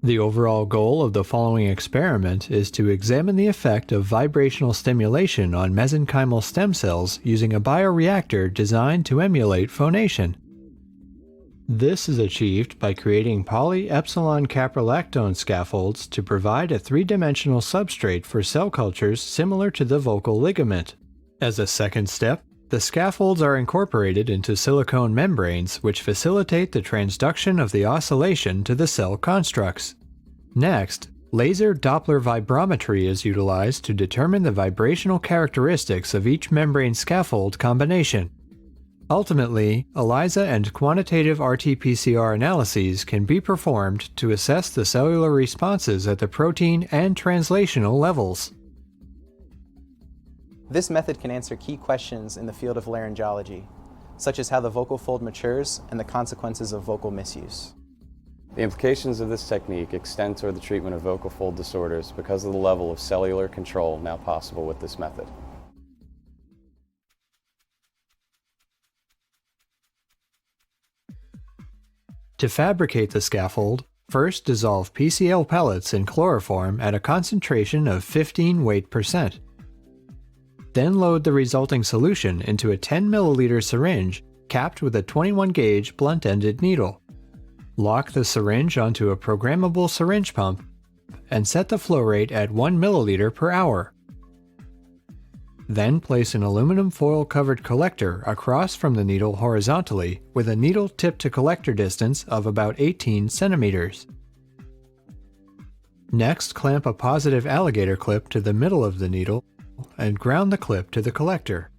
The overall goal of the following experiment is to examine the effect of vibrational stimulation on mesenchymal stem cells using a bioreactor designed to emulate phonation. This is achieved by creating poly-ε-caprolactone scaffolds to provide a three-dimensional substrate for cell cultures similar to the vocal ligament. As a second step, the scaffolds are incorporated into silicone membranes which facilitate the transduction of the oscillation to the cell constructs. Next, laser Doppler vibrometry is utilized to determine the vibrational characteristics of each membrane scaffold combination. Ultimately, ELISA and quantitative RT-PCR analyses can be performed to assess the cellular responses at the protein and translational levels. This method can answer key questions in the field of laryngology, such as how the vocal fold matures and the consequences of vocal misuse. The implications of this technique extend toward the treatment of vocal fold disorders because of the level of cellular control now possible with this method. To fabricate the scaffold, first dissolve PCl pellets in chloroform at a concentration of 15 weight%. Then load the resulting solution into a 10 ml syringe capped with a 21-gauge blunt-ended needle. Lock the syringe onto a programmable syringe pump and set the flow rate at 1 ml per hour. Then place an aluminum foil-covered collector across from the needle horizontally with a needle tip to collector distance of about 18 centimeters. Next, clamp a positive alligator clip to the middle of the needle and ground the clip to the collector.